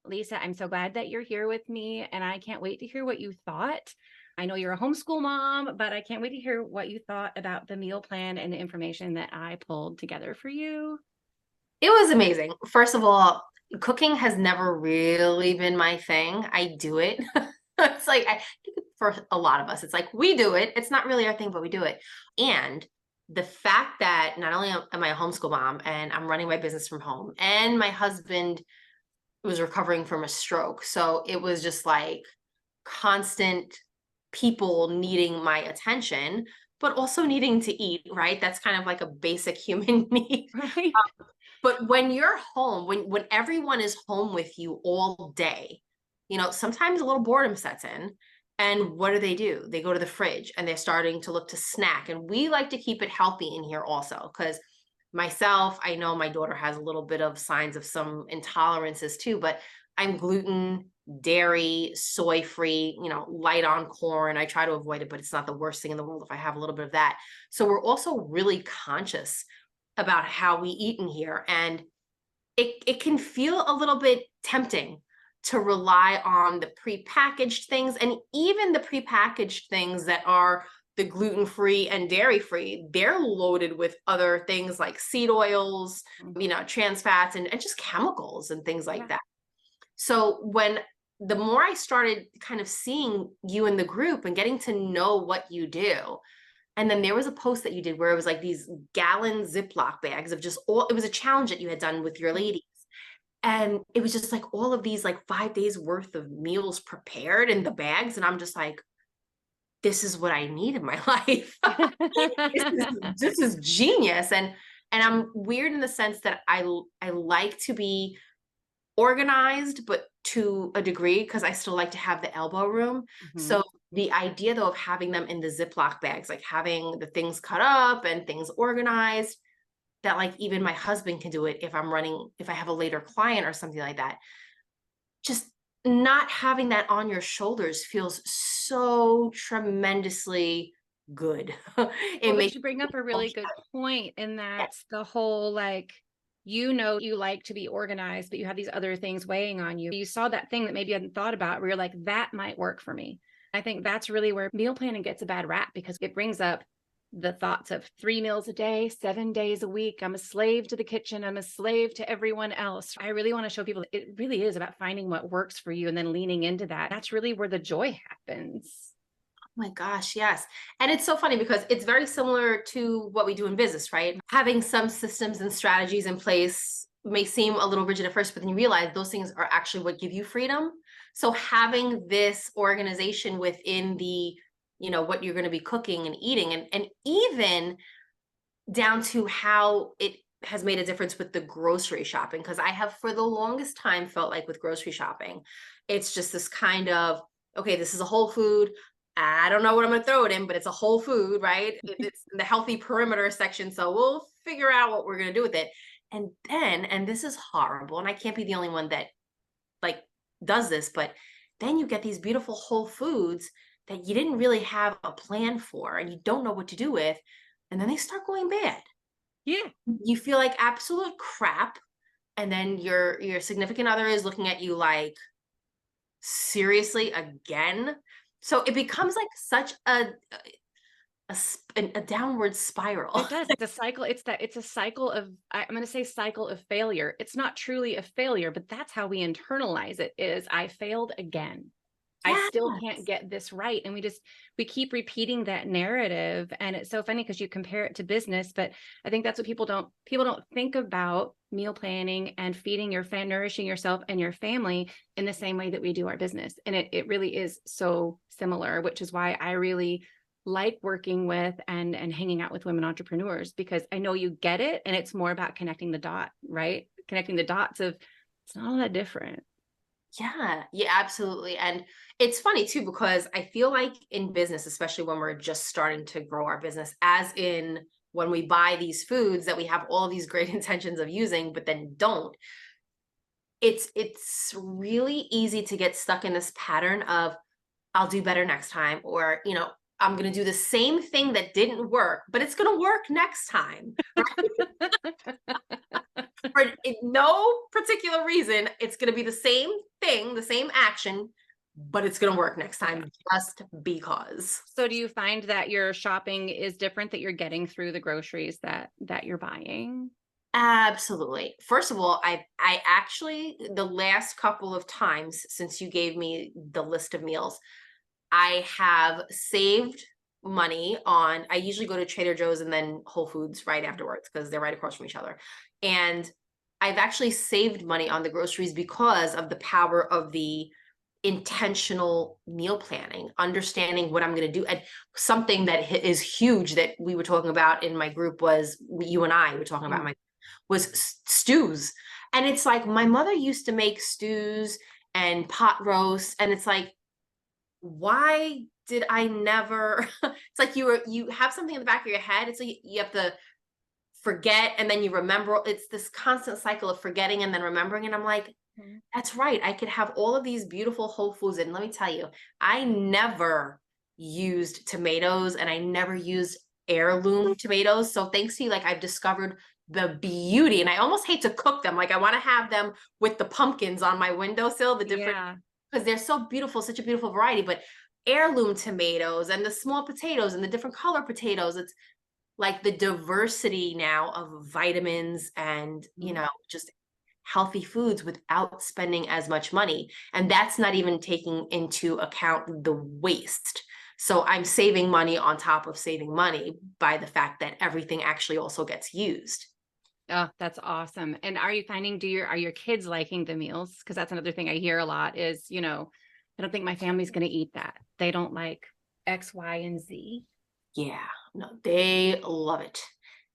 Lisa, I'm so glad that you're here with me, and I can't wait to hear what you thought. I know you're a homeschool mom, but I can't wait to hear what you thought about the meal plan and the information that I pulled together for you. It was amazing. First of all, cooking has never really been my thing. I do it. It's like I think for a lot of us, it's like we do it. It's not really our thing, but we do it. And the fact that not only am I a homeschool mom and I'm running my business from home, and my husband was recovering from a stroke. So it was just like constant people needing my attention, but also needing to eat, right? That's kind of like a basic human need. Right. But when you're home, when everyone is home with you all day, sometimes a little boredom sets in. And what do? They go to the fridge and they're starting to look to snack. And we like to keep it healthy in here also, because myself, I know my daughter has a little bit of signs of some intolerances too, but I'm gluten, dairy, soy free, light on corn. I try to avoid it, but it's not the worst thing in the world if I have a little bit of that. So we're also really conscious about how we eat in here. And it can feel a little bit tempting to rely on the prepackaged things, and even the prepackaged things that are the gluten-free and dairy-free, they're loaded with other things like seed oils, trans fats, and just chemicals and things like Yeah. that. So the more I started kind of seeing you in the group and getting to know what you do, and then there was a post that you did where it was like these gallon Ziploc bags of it was a challenge that you had done with your ladies. And it was just like all of these like 5 days worth of meals prepared in the bags. And I'm just like, this is what I need in my life. This is genius. And I'm weird in the sense that I like to be organized, but to a degree, because I still like to have the elbow room. Mhm. So the idea though of having them in the Ziploc bags, like having the things cut up and things organized, that like even my husband can do it if I have a later client or something like that. Just not having that on your shoulders feels so tremendously good. Well, It but makes you bring up a really good point, and yeah, that's the whole like, you like to be organized, but you have these other things weighing on you. You saw that thing that maybe you hadn't thought about where you're like, that might work for me. I think that's really where meal planning gets a bad rap because it brings up the thoughts of 3 meals a day, 7 days a week. I'm a slave to the kitchen. I'm a slave to everyone else. I really want to show people that it really is about finding what works for you and then leaning into that. That's really where the joy happens. my gosh, yes. And it's so funny because it's very similar to what we do in business, right? Having some systems and strategies in place may seem a little rigid at first, but then you realize those things are actually what give you freedom. So having this organization within what you're going to be cooking and eating, and even down to how it has made a difference with the grocery shopping. Because I have for the longest time felt like with grocery shopping, it's just this kind of, okay, this is a whole food. I don't know what I'm going to throw it in, but it's a whole food, right? It's in the healthy perimeter section. So we'll figure out what we're going to do with it. And this is horrible. And I can't be the only one that like does this, but then you get these beautiful whole foods that you didn't really have a plan for and you don't know what to do with. And then they start going bad. Yeah. You feel like absolute crap. And then your significant other is looking at you like, seriously, again? So it becomes like such a downward spiral. It does. It's a cycle. It's a cycle of, I'm going to say cycle of failure. It's not truly a failure, but that's how we internalize it is I failed again. I Yeah. still can't get this right. And we keep repeating that narrative. And it's so funny because you compare it to business, but I think that's what people don't think about meal planning and feeding nourishing yourself and your family in the same way that we do our business. And it really is so similar, which is why I really like working with and hanging out with women entrepreneurs, because I know you get it. And it's more about connecting the dot, right? Connecting the dots of it's not all that different. Yeah, yeah, absolutely. And it's funny too, because I feel like in business, especially when we're just starting to grow our business, as in when we buy these foods that we have all of these great intentions of using, but then don't, it's really easy to get stuck in this pattern of I'll do better next time, or I'm going to do the same thing that didn't work, but it's going to work next time. For no particular reason. It's going to be the same thing, the same action, but it's going to work next time just because. So do you find that your shopping is different, that you're getting through the groceries that you're buying? Absolutely. First of all, I actually, the last couple of times since you gave me the list of meals, I have saved money on, I usually go to Trader Joe's and then Whole Foods right afterwards because they're right across from each other. And I've actually saved money on the groceries because of the power of the intentional meal planning, understanding what I'm going to do. And something that is huge that we were talking about in my group was, you and I were talking about was stews. And it's like, my mother used to make stews and pot roasts. And it's like, why did I never, it's like you have something in the back of your head. It's like you have to forget and then you remember. It's this constant cycle of forgetting and then remembering. And I'm like, that's right. I could have all of these beautiful whole foods. And let me tell you, I never used tomatoes and I never used heirloom tomatoes. So thanks to you, like I've discovered the beauty, and I almost hate to cook them. Like I want to have them with the pumpkins on my windowsill, the different, because they're so beautiful, such a beautiful variety. But heirloom tomatoes and the small potatoes and the different color potatoes, it's like the diversity now of vitamins and, you know, just healthy foods without spending as much money. And that's not even taking into account the waste. So I'm saving money on top of saving money by the fact that everything actually also gets used. Oh, that's awesome. And are you finding, are your kids liking the meals? Because that's another thing I hear a lot is, you know, I don't think my family's going to eat that. They don't like X, Y, and Z. Yeah, no, they love it.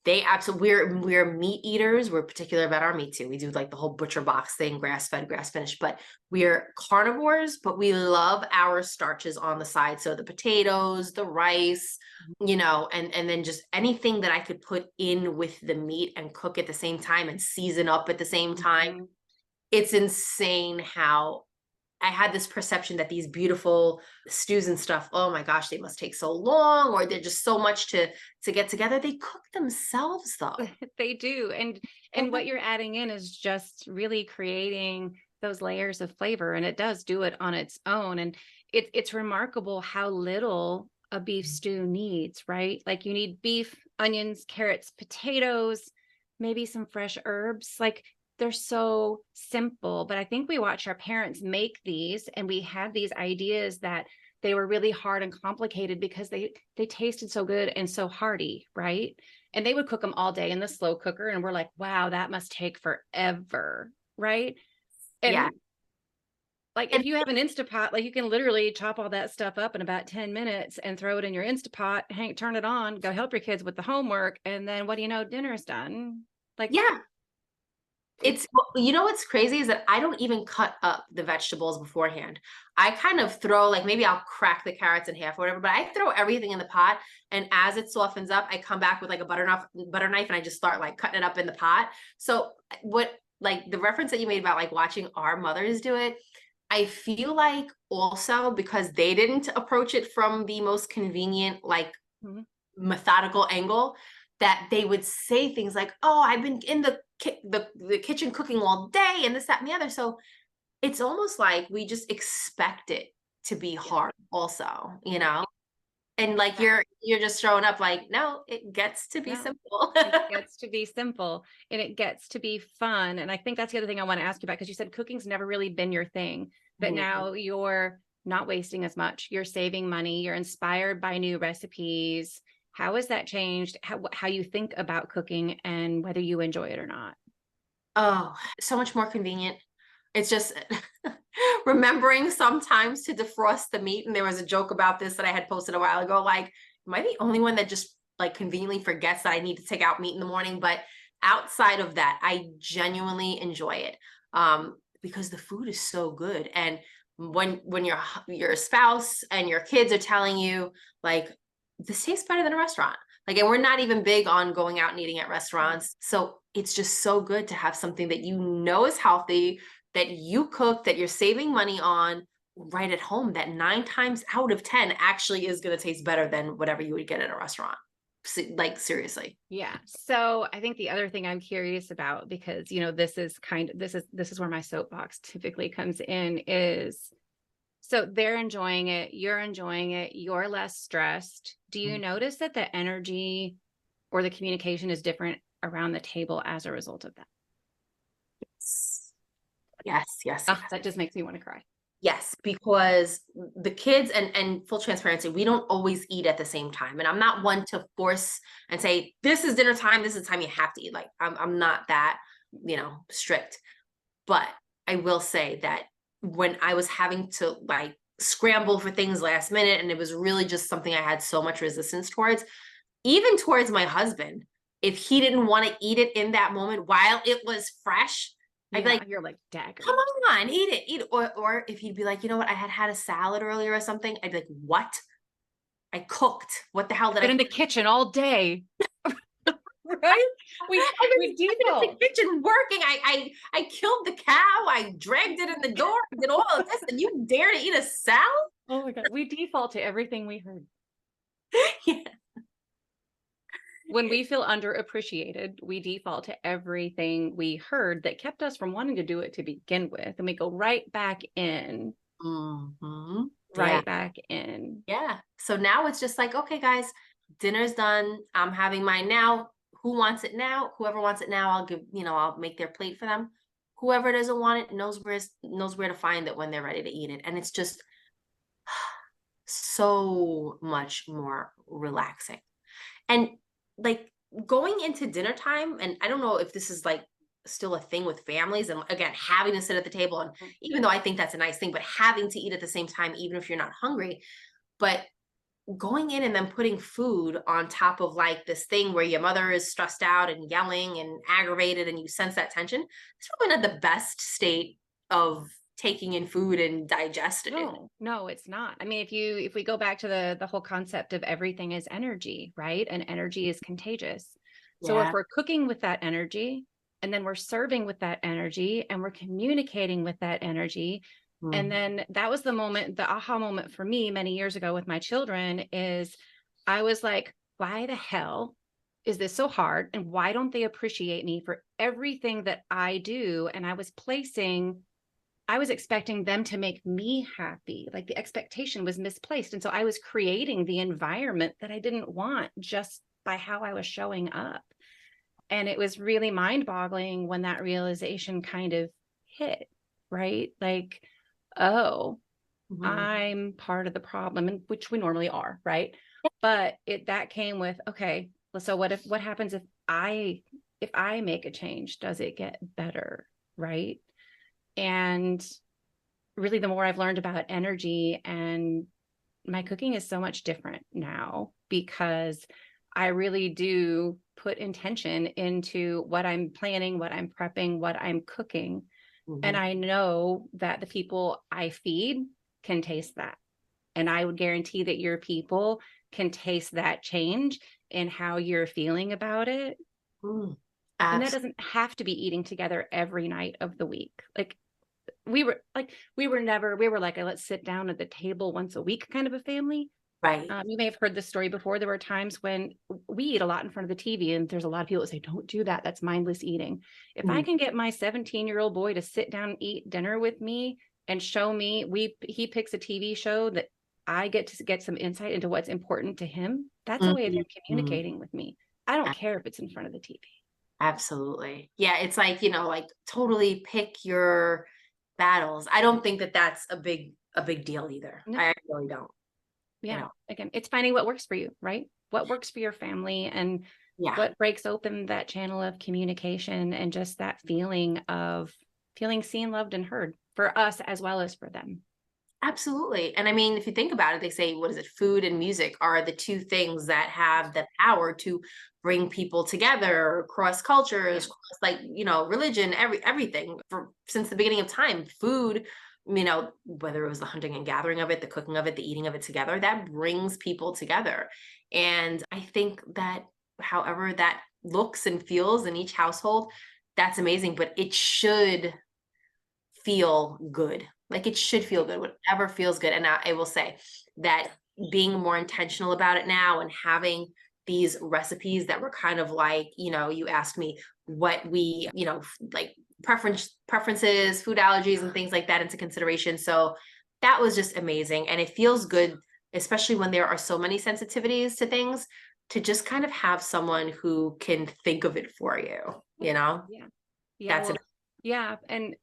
They absolutely, we're meat eaters. We're particular about our meat too. We do like the whole butcher box thing, grass fed, grass finished, but we're carnivores, but we love our starches on the side. So the potatoes, the rice, you know, and then just anything that I could put in with the meat and cook at the same time and season up at the same time. It's insane how I had this perception that these beautiful stews and stuff, oh my gosh, they must take so long, or they're just so much to get together. They cook themselves though. They do. And what you're adding in is just really creating those layers of flavor, and it does do it on its own. And it's remarkable how little a beef stew needs, right? Like you need beef, onions, carrots, potatoes, maybe some fresh herbs. Like they're so simple, but I think we watch our parents make these and we had these ideas that they were really hard and complicated because they tasted so good and so hearty, right? And they would cook them all day in the slow cooker and we're like, wow, that must take forever, right? And like if you have an Instapot, like you can literally chop all that stuff up in about 10 minutes and throw it in your Instapot, turn it on, go help your kids with the homework, and then what do you know, dinner's done. Like it's, you know, what's crazy is that I don't even cut up the vegetables beforehand. I kind of throw, like, maybe I'll crack the carrots in half or whatever, but I throw everything in the pot. And as it softens up, I come back with like a butter knife and I just start like cutting it up in the pot. So what, like the reference that you made about like watching our mothers do it, I feel like also because they didn't approach it from the most convenient, like methodical angle, that they would say things like, oh, I've been in the kitchen cooking all day and this, that, and the other. So it's almost like we just expect it to be hard also, you know? And like you're just showing up like, no, it gets to be simple. It gets to be simple and it gets to be fun. And I think that's the other thing I want to ask you about, because you said cooking's never really been your thing, but now you're not wasting as much. You're saving money. You're inspired by new recipes. How has that changed how you think about cooking and whether you enjoy it or not? Oh, so much more convenient. It's just remembering sometimes to defrost the meat. And there was a joke about this that I had posted a while ago. Like, am I the only one that just like conveniently forgets that I need to take out meat in the morning? But outside of that, I genuinely enjoy it because the food is so good. And when your spouse and your kids are telling you like, this tastes better than a restaurant. Like, and we're not even big on going out and eating at restaurants. So it's just so good to have something that you know is healthy, that you cook, that you're saving money on right at home, that 9 times out of 10 actually is going to taste better than whatever you would get at a restaurant. Like seriously. Yeah. So I think the other thing I'm curious about, because, this is where my soapbox typically comes in, is so they're enjoying it, you're less stressed. Do you notice that the energy or the communication is different around the table as a result of that? Yes, yes, Oh, yes. that just makes me want to cry. Yes, because the kids, and full transparency, we don't always eat at the same time. And I'm not one to force and say, this is dinner time, this is the time you have to eat. Like I'm not that, strict. But I will say that when I was having to like scramble for things last minute, and it was really just something I had so much resistance towards, even towards my husband, if he didn't want to eat it in that moment while it was fresh, I'd be like, you're like, dagger. come on, eat it. Or if he'd be like, you know what, I had a salad earlier or something, I'd be like, what? I cooked. What the hell did I been in the kitchen all day? Right? We default. in the kitchen working. I killed the cow. I dragged it in the door. I did all of this, and you dare to eat a salad? Oh my God. We default to everything we heard. Yeah. When we feel underappreciated, we default to everything we heard that kept us from wanting to do it to begin with. And we go right back in. Mm-hmm. Right back in. Yeah. So now it's just like, okay, guys, dinner's done. I'm having mine now. Who wants it now? Whoever wants it now, I'll give, I'll make their plate for them. Whoever doesn't want it knows where to find it when they're ready to eat it. And it's just so much more relaxing. And like going into dinner time, and I don't know if this is like still a thing with families, and again, having to sit at the table, and even though I think that's a nice thing, but having to eat at the same time, even if you're not hungry, but going in and then putting food on top of like this thing where your mother is stressed out and yelling and aggravated, and you sense that tension, it's probably not the best state of taking in food and digesting. No, it's not. I mean, if we go back to the whole concept of everything is energy, right? And energy is contagious. So if we're cooking with that energy, and then we're serving with that energy, and we're communicating with that energy, and then that was the aha moment for me many years ago with my children, is I was like, why the hell is this so hard? And why don't they appreciate me for everything that I do? And I was expecting them to make me happy. Like the expectation was misplaced. And so I was creating the environment that I didn't want just by how I was showing up. And it was really mind-boggling when that realization kind of hit, right? Like, oh, I'm part of the problem, and which we normally are, right? But that came with, okay, so what happens if I make a change? Does it get better? Right? And really, the more I've learned about energy, and my cooking is so much different now, because I really do put intention into what I'm planning, what I'm prepping, what I'm cooking. And I know that the people I feed can taste that. And I would guarantee that your people can taste that change in how you're feeling about it. And that doesn't have to be eating together every night of the week. Like we were like a let's sit down at the table once a week kind of a family. Right. You may have heard this story before. There were times when we eat a lot in front of the TV, and there's a lot of people that say, don't do that. That's mindless eating. If I can get my 17-year-old boy to sit down and eat dinner with me and show me, he picks a TV show that I get to get some insight into what's important to him. That's a way of him communicating with me. I don't care if it's in front of the TV. Absolutely. Yeah. It's like, like totally pick your battles. I don't think that that's a big deal either. No. I really don't. Yeah. Again, it's finding what works for you, right? What works for your family, and what breaks open that channel of communication, and just that feeling of feeling seen, loved, and heard for us as well as for them. Absolutely. And I mean, if you think about it, they say, what is it? Food and music are the two things that have the power to bring people together across cultures, across religion, everything since the beginning of time. Food, whether it was the hunting and gathering of it, the cooking of it, the eating of it together, that brings people together. And I think that however that looks and feels in each household, that's amazing, but it should feel good. Like it should feel good, whatever feels good. And I will say that being more intentional about it now, and having these recipes that were kind of like, you asked me what we, like preferences, food allergies and things like that into consideration. So that was just amazing. And it feels good, especially when there are so many sensitivities to things, to just kind of have someone who can think of it for you, Yeah. Yeah. That's Well, yeah. And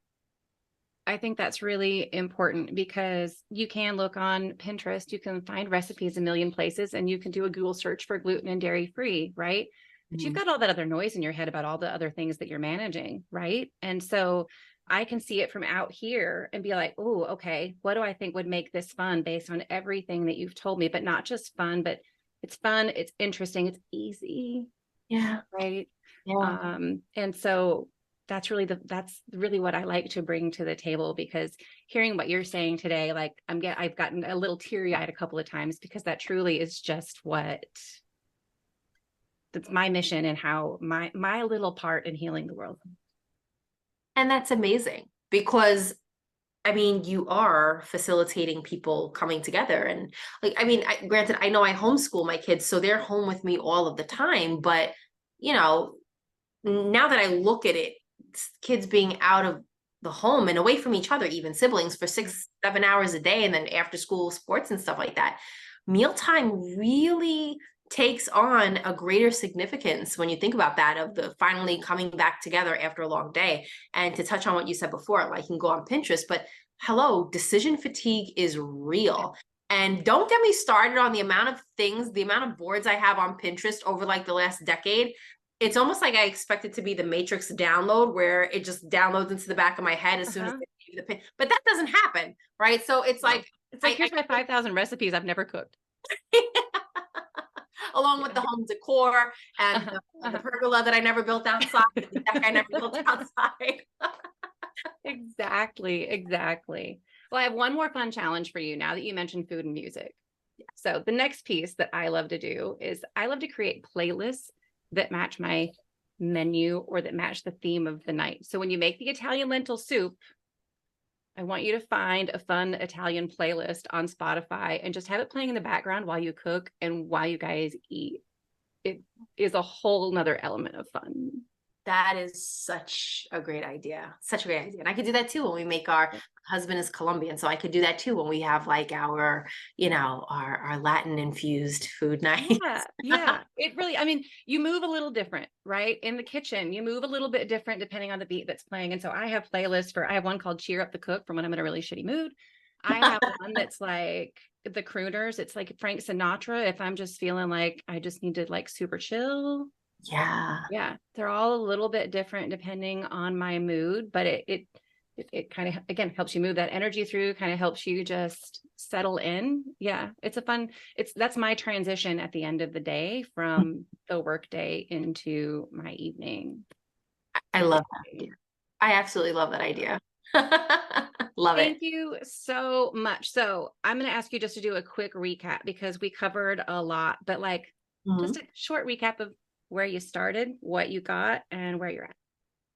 I think that's really important because you can look on Pinterest, you can find recipes a million places, and you can do a Google search for gluten and dairy free, right? But you've got all that other noise in your head about all the other things that you're managing, right? And so I can see it from out here and be like, oh, okay, what do I think would make this fun based on everything that you've told me? But not just fun, but it's fun, it's interesting, it's easy. Yeah. Right. Yeah. And so that's really what I like to bring to the table, because hearing what you're saying today, like I've gotten a little teary-eyed a couple of times, because that truly is just that's my mission and how my little part in healing the world. And that's amazing because I mean, you are facilitating people coming together. And like, I mean, granted, I know I homeschool my kids, so they're home with me all of the time. But, now that I look at it, kids being out of the home and away from each other, even siblings, for 6-7 hours a day, and then after school sports and stuff like that, mealtime really takes on a greater significance when you think about that, of the finally coming back together after a long day. And to touch on what you said before, like you can go on Pinterest, but hello, decision fatigue is real. And don't get me started on the amount of things, the amount of boards I have on Pinterest over like the last decade. It's almost like I expect it to be the Matrix download, where it just downloads into the back of my head as soon as they give you the pin. But that doesn't happen, right? So it's like, here's my 5,000 recipes I've never cooked. Along with the home decor and the pergola that I never built outside, the deck I never built outside. Exactly. Well, I have one more fun challenge for you now that you mentioned food and music. So the next piece that I love to do is I love to create playlists that match my menu or that match the theme of the night. So when you make the Italian lentil soup, I want you to find a fun Italian playlist on Spotify and just have it playing in the background while you cook and while you guys eat. It is a whole nother element of fun. That is such a great idea. Such a great idea. And I could do that too when we make our husband is Colombian. So I could do that too when we have like our Latin infused food night. Yeah. It really, I mean, you move a little different, right? In the kitchen, you move a little bit different depending on the beat that's playing. And so I have playlists I have one called Cheer Up the Cook from when I'm in a really shitty mood. I have one that's like the crooners. It's like Frank Sinatra. If I'm just feeling like I just need to like super chill. Yeah. They're all a little bit different depending on my mood, but it kind of, again, helps you move that energy through, kind of helps you just settle in. Yeah. That's my transition at the end of the day from the work day into my evening. I love that idea. I absolutely love that idea. Love it. Thank you so much. So I'm going to ask you just to do a quick recap, because we covered a lot, but like just a short recap of where you started, what you got, and where you're at.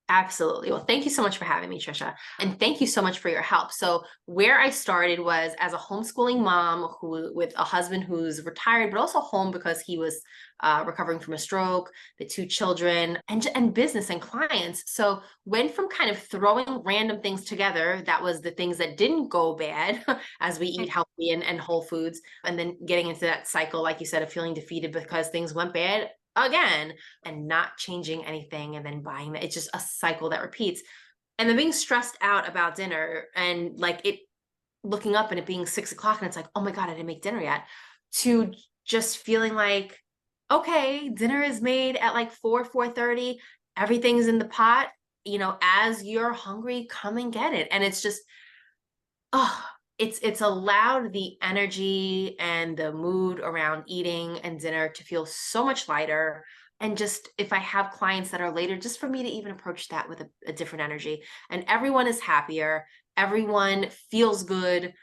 Absolutely. Well, thank you so much for having me, Tricia. And thank you so much for your help. So where I started was as a homeschooling mom with a husband who's retired, but also home because he was recovering from a stroke, the 2 children, and business and clients. So went from kind of throwing random things together, that was the things that didn't go bad as we eat healthy and whole foods, and then getting into that cycle, like you said, of feeling defeated because things went bad again and not changing anything, and then buying that. It's just a cycle that repeats. And then being stressed out about dinner, and like it looking up and it being 6 o'clock and it's like, oh my God, I didn't make dinner yet, to just feeling like, okay, dinner is made at like 4:30, everything's in the pot, as you're hungry, come and get it. And it's just, it's allowed the energy and the mood around eating and dinner to feel so much lighter. And just if I have clients that are later, just for me to even approach that with a different energy, and everyone is happier, everyone feels good,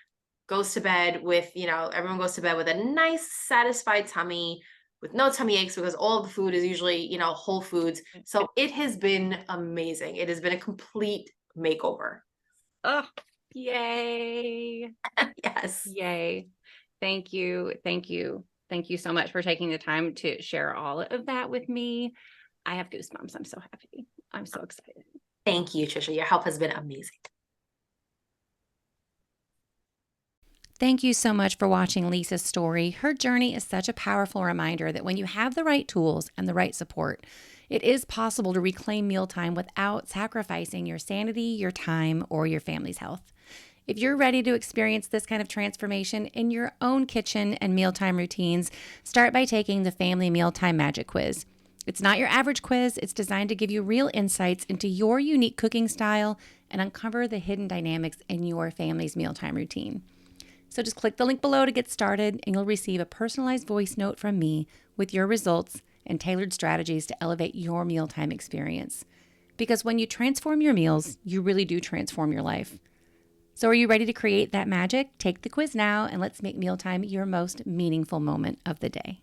goes to bed with, everyone goes to bed with a nice satisfied tummy, with no tummy aches, because all of the food is usually, whole foods. So it has been amazing. It has been a complete makeover. Oh, yay. Yes. Yay. Thank you. Thank you so much for taking the time to share all of that with me. I have goosebumps. I'm so happy. I'm so excited. Thank you, Tricia. Your help has been amazing. Thank you so much for watching Lisa's story. Her journey is such a powerful reminder that when you have the right tools and the right support, it is possible to reclaim mealtime without sacrificing your sanity, your time, or your family's health. If you're ready to experience this kind of transformation in your own kitchen and mealtime routines, start by taking the Family Mealtime Magic Quiz. It's not your average quiz. It's designed to give you real insights into your unique cooking style and uncover the hidden dynamics in your family's mealtime routine. So just click the link below to get started, and you'll receive a personalized voice note from me with your results and tailored strategies to elevate your mealtime experience. Because when you transform your meals, you really do transform your life. So are you ready to create that magic? Take the quiz now, and let's make mealtime your most meaningful moment of the day.